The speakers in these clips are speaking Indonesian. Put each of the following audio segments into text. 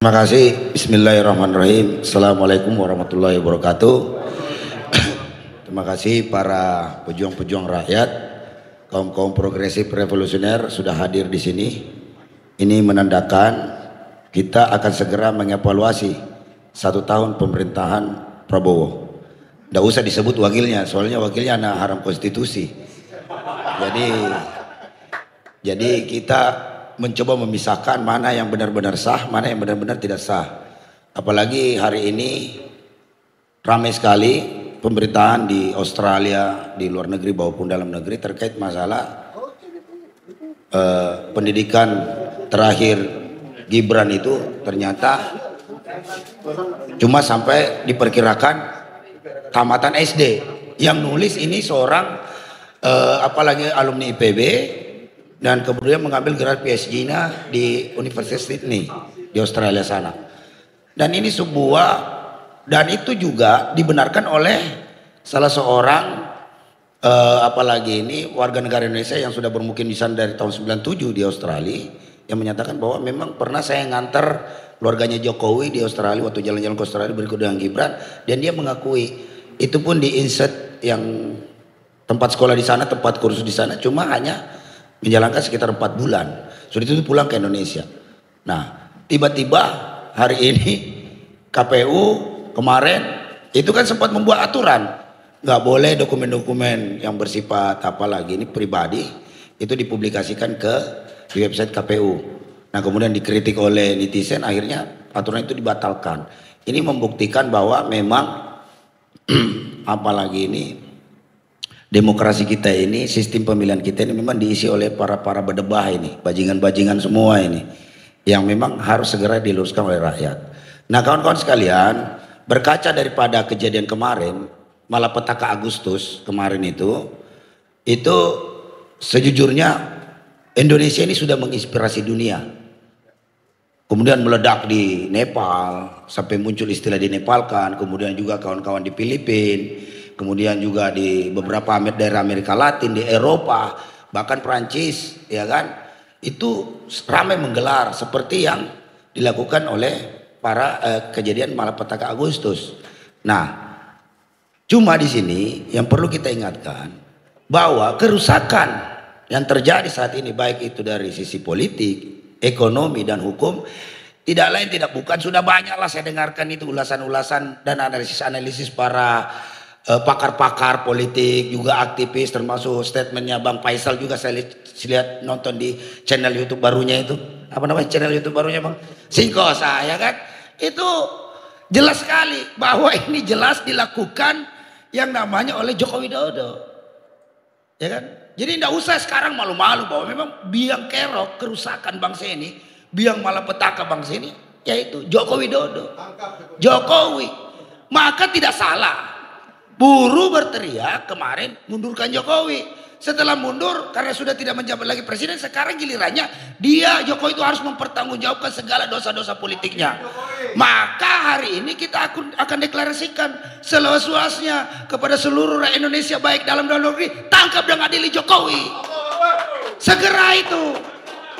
Terima kasih. Bismillahirrahmanirrahim. Assalamualaikum warahmatullahi wabarakatuh. Terima kasih para pejuang-pejuang rakyat, kaum-kaum progresif revolusioner sudah hadir di sini. Ini menandakan kita akan segera mengevaluasi 1 tahun pemerintahan Prabowo. Tidak usah disebut wakilnya, soalnya wakilnya anak haram konstitusi. Jadi kita mencoba memisahkan mana yang benar-benar sah, mana yang benar-benar tidak sah. Apalagi hari ini ramai sekali pemberitaan di Australia, di luar negeri maupun dalam negeri terkait masalah pendidikan terakhir Gibran itu ternyata cuma sampai diperkirakan tamatan SD. Yang nulis ini seorang apalagi alumni IPB, dan kemudian mengambil gelar PhD-nya di Universitas Sydney di Australia sana. Dan ini dan itu juga dibenarkan oleh salah seorang apalagi ini warga negara Indonesia yang sudah bermukim di sana dari tahun 97 di Australia, yang menyatakan bahwa memang pernah saya nganter keluarganya Jokowi di Australia waktu jalan-jalan ke Australia berikut dengan Gibran, dan dia mengakui itu pun di Inset yang tempat sekolah di sana, tempat kursus di sana, cuma hanya menjalankan sekitar 4 bulan. Sudah itu pulang ke Indonesia. Nah, tiba-tiba hari ini KPU kemarin itu kan sempat membuat aturan, nggak boleh dokumen-dokumen yang bersifat apalagi ini pribadi itu dipublikasikan di website KPU. Nah, kemudian dikritik oleh netizen, akhirnya aturan itu dibatalkan. Ini membuktikan bahwa memang apalagi ini demokrasi kita ini, sistem pemilihan kita ini memang diisi oleh para berdebah ini, bajingan-bajingan semua ini, yang memang harus segera diluruskan oleh rakyat. Nah, kawan-kawan sekalian, berkaca daripada kejadian kemarin, malapetaka Agustus kemarin itu sejujurnya Indonesia ini sudah menginspirasi dunia. Kemudian meledak di Nepal, sampai muncul istilah dinepalkan, kemudian juga kawan-kawan di Filipina, kemudian juga di beberapa daerah Amerika Latin, di Eropa, bahkan Prancis, ya kan, itu ramai menggelar seperti yang dilakukan oleh para kejadian malapetaka Agustus. Nah, cuma di sini yang perlu kita ingatkan bahwa kerusakan yang terjadi saat ini, baik itu dari sisi politik, ekonomi dan hukum, tidak lain tidak bukan, sudah banyaklah saya dengarkan itu ulasan-ulasan dan analisis para pakar-pakar politik, juga aktivis, termasuk statementnya Bang Faisal juga saya lihat nonton di channel YouTube barunya itu. Apa namanya channel YouTube barunya Bang? Singkosa, ya kan? Itu jelas sekali bahwa ini jelas dilakukan yang namanya oleh Joko Widodo. Ya kan? Jadi tidak usah sekarang malu-malu bahwa memang biang kerok kerusakan bangsa ini, biang malapetaka bangsa ini, yaitu Joko Widodo. Jokowi. Maka tidak salah buruh berteriak kemarin mundurkan Jokowi. Setelah mundur karena sudah tidak menjabat lagi presiden, sekarang gilirannya Jokowi itu harus mempertanggungjawabkan segala dosa-dosa politiknya. Maka hari ini kita akan deklarasikan seluas-luasnya kepada seluruh rakyat Indonesia, baik dalam dan luar negeri, tangkap dan adili Jokowi. Segera itu.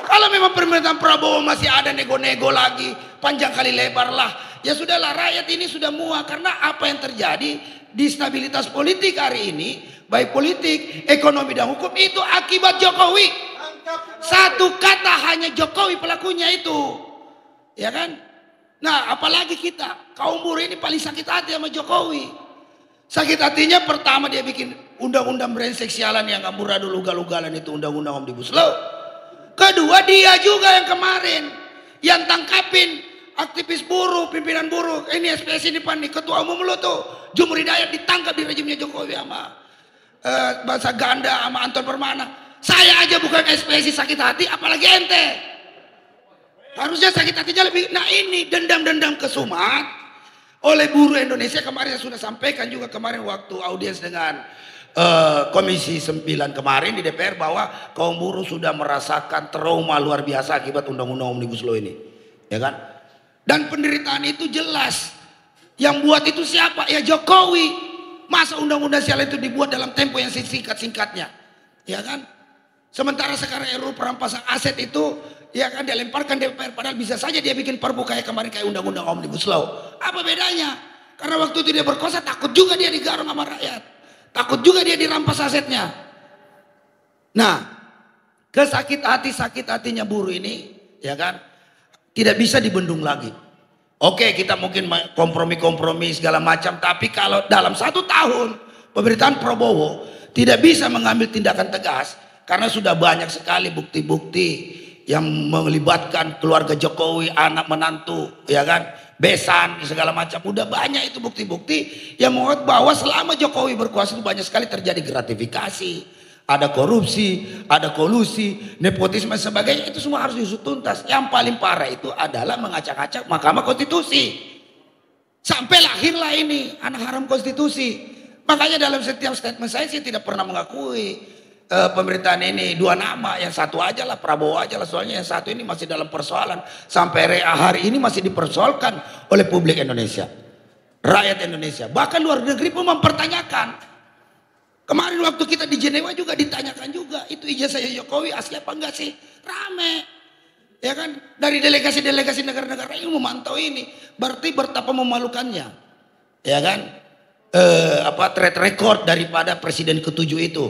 Kalau memang pemerintahan Prabowo masih ada nego-nego lagi, panjang kali lebar lah, ya sudahlah, rakyat ini sudah muak. Karena apa yang terjadi di stabilitas politik hari ini, baik politik, ekonomi dan hukum, itu akibat Jokowi. Satu kata, hanya Jokowi pelakunya itu, ya kan? Nah, apalagi kita kaum buruh ini paling sakit hati sama Jokowi. Sakit hatinya pertama dia bikin undang-undang brengsek sialan yang amburadul ugal-ugalan itu, undang-undang Omnibus Law. Kedua, dia juga yang kemarin yang tangkapin aktivis buruh, pimpinan buruh. Ini SPSI ini nih, ketua umum lu tuh Jumur Hidayat ditangkap di rejimnya Jokowi sama Bangsa Ganda sama Anton Permana. Saya aja bukan SPSI sakit hati, apalagi ente. Harusnya sakit hatinya lebih. Nah, ini dendam-dendam kesumat oleh buruh Indonesia. Kemarin saya sudah sampaikan juga kemarin waktu audiens dengan Komisi 9 kemarin di DPR, bahwa kaum buruh sudah merasakan trauma luar biasa akibat undang-undang Omnibus Law ini, ya kan? Dan penderitaan itu jelas. Yang buat itu siapa? Ya Jokowi. Masa undang-undang sial itu dibuat dalam tempo yang singkat-singkatnya, ya kan? Sementara sekarang RUU perampasan aset itu ya kan dilemparkan DPR, padahal bisa saja dia bikin perpu kayak kemarin kayak undang-undang Omnibus Law. Apa bedanya? Karena waktu itu dia berkuasa takut juga dia digarung sama rakyat. Takut juga dia dirampas asetnya. Nah, sakit hatinya buruh ini ya kan tidak bisa dibendung lagi. Oke, kita mungkin kompromi-kompromi segala macam, tapi kalau dalam 1 tahun pemerintahan Prabowo tidak bisa mengambil tindakan tegas karena sudah banyak sekali bukti-bukti yang melibatkan keluarga Jokowi, anak menantu, ya kan, besan segala macam. Udah banyak itu bukti-bukti yang membuat bahwa selama Jokowi berkuasa itu banyak sekali terjadi gratifikasi, ada korupsi, ada kolusi, nepotisme dan sebagainya. Itu semua harus diusut tuntas. Yang paling parah itu adalah mengacak-acak Mahkamah Konstitusi. Sampai lahirlah ini anak haram konstitusi. Makanya dalam setiap statement saya sih tidak pernah mengakui pemerintahan ini 2 nama, yang satu aja lah, Prabowo aja lah, soalnya yang satu ini masih dalam persoalan sampai hari ini masih dipersoalkan oleh publik Indonesia, rakyat Indonesia, bahkan luar negeri pun mempertanyakan. Kemarin waktu kita di Jenewa juga ditanyakan juga, itu ijazah Jokowi asli apa enggak sih, rame ya kan, dari delegasi-delegasi negara-negara ini memantau ini, berarti betapa memalukannya ya kan, track record daripada presiden ke-7 itu.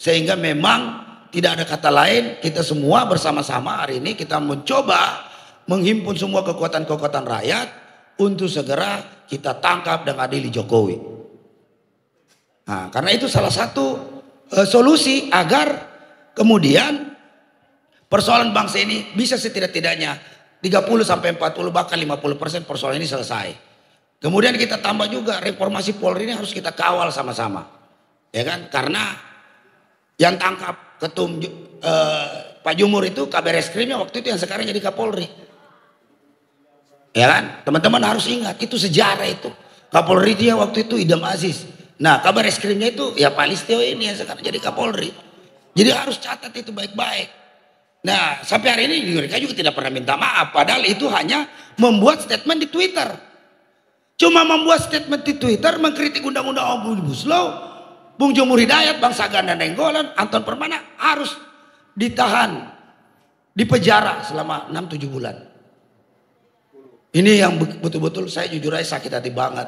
Sehingga memang tidak ada kata lain, kita semua bersama-sama hari ini kita mencoba menghimpun semua kekuatan-kekuatan rakyat untuk segera kita tangkap dan adili Jokowi. Nah, karena itu salah satu solusi agar kemudian persoalan bangsa ini bisa setidak-tidaknya 30-40 bahkan 50% persoalan ini selesai. Kemudian kita tambah juga reformasi Polri ini harus kita kawal sama-sama. Ya kan? Karena yang tangkap ketum Pak Jumur itu Kabar Eskrimnya waktu itu yang sekarang jadi Kapolri. Ya kan? Teman-teman harus ingat itu sejarah itu. Kapolri dia waktu itu Idam Aziz. Nah, Kabar Eskrimnya itu ya Pak Listio ini yang sekarang jadi Kapolri. Jadi harus catat itu baik-baik. Nah, sampai hari ini mereka juga tidak pernah minta maaf, padahal itu hanya membuat statement di Twitter. Cuma membuat statement di Twitter mengkritik undang-undang Omnibus Law. Bung Jumur Hidayat, Bang Sagan dan Nenggolan, Anton Permana harus ditahan di penjara selama 6-7 bulan. Ini yang betul-betul saya jujur aja sakit hati banget.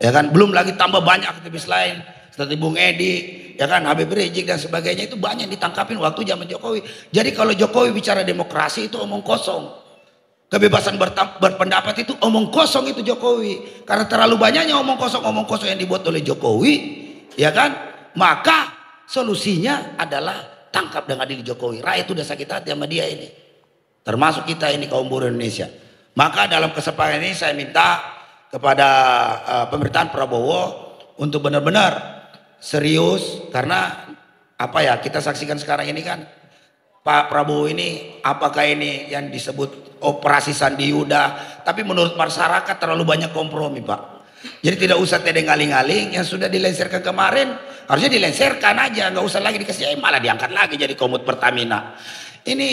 Ya kan, belum lagi tambah banyak aktivis lain seperti Bung Edi, ya kan, Habib Rizik dan sebagainya itu banyak ditangkapin waktu zaman Jokowi. Jadi kalau Jokowi bicara demokrasi itu omong kosong. Kebebasan berpendapat itu omong kosong itu Jokowi. Karena terlalu banyaknya omong kosong yang dibuat oleh Jokowi. Ya kan, maka solusinya adalah tangkap dan adili Jokowi. Rakyat itu udah sakit hati sama dia ini, termasuk kita ini kaum buruh Indonesia. Maka dalam kesempatan ini saya minta kepada pemerintahan Prabowo untuk benar-benar serius, karena apa ya kita saksikan sekarang ini kan Pak Prabowo ini, apakah ini yang disebut operasi Sandi Yuda, tapi menurut masyarakat terlalu banyak kompromi Pak. Jadi tidak usah tedeng-aling-aling yang sudah dilenserkan kemarin, harusnya dilenserkan aja, nggak usah lagi dikasih, malah diangkat lagi jadi komut Pertamina. Ini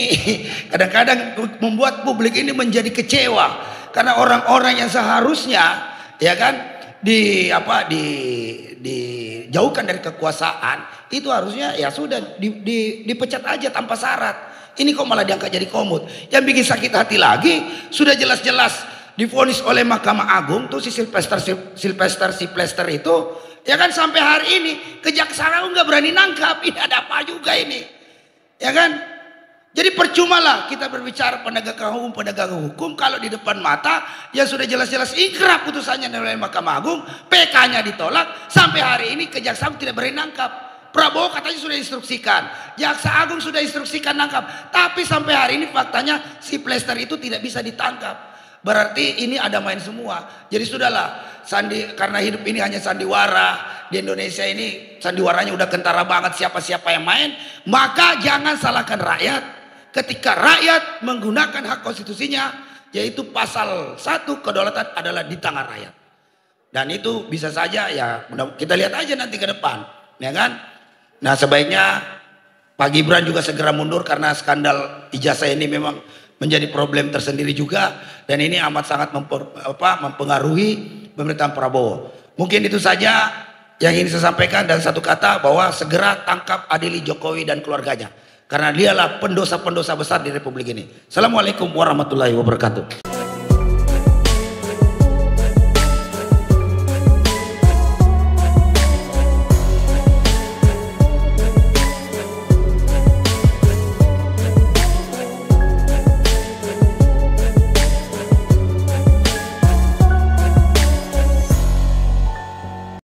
kadang-kadang membuat publik ini menjadi kecewa karena orang-orang yang seharusnya ya kan dijauhkan dari kekuasaan itu harusnya ya sudah dipecat aja tanpa syarat. Ini kok malah diangkat jadi komut. Yang bikin sakit hati lagi, sudah jelas-jelas divonis oleh Mahkamah Agung tuh si Sylvester itu ya kan, sampai hari ini kejaksaan nggak berani nangkap. Ini ada apa juga ini ya kan. Jadi percuma lah kita berbicara penegakan hukum kalau di depan mata yang sudah jelas-jelas ingkrah putusannya oleh Mahkamah Agung, PK-nya ditolak, sampai hari ini kejaksaan tidak berani nangkap. Prabowo katanya sudah instruksikan, Jaksa Agung sudah instruksikan nangkap, tapi sampai hari ini faktanya si Plester itu tidak bisa ditangkap. Berarti ini ada main semua. Jadi sudahlah, karena hidup ini hanya sandiwara. Di Indonesia ini sandiwaranya udah kentara banget, siapa-siapa yang main. Maka jangan salahkan rakyat ketika rakyat menggunakan hak konstitusinya, yaitu pasal 1 kedaulatan adalah di tangan rakyat. Dan itu bisa saja ya kita lihat aja nanti ke depan, ya kan. Nah sebaiknya Pak Gibran juga segera mundur karena skandal ijazah ini memang menjadi problem tersendiri juga, dan ini amat sangat mempengaruhi pemerintahan Prabowo. Mungkin itu saja yang ingin saya sampaikan dan satu kata bahwa segera tangkap adili Jokowi dan keluarganya. Karena dialah pendosa-pendosa besar di Republik ini. Assalamualaikum warahmatullahi wabarakatuh.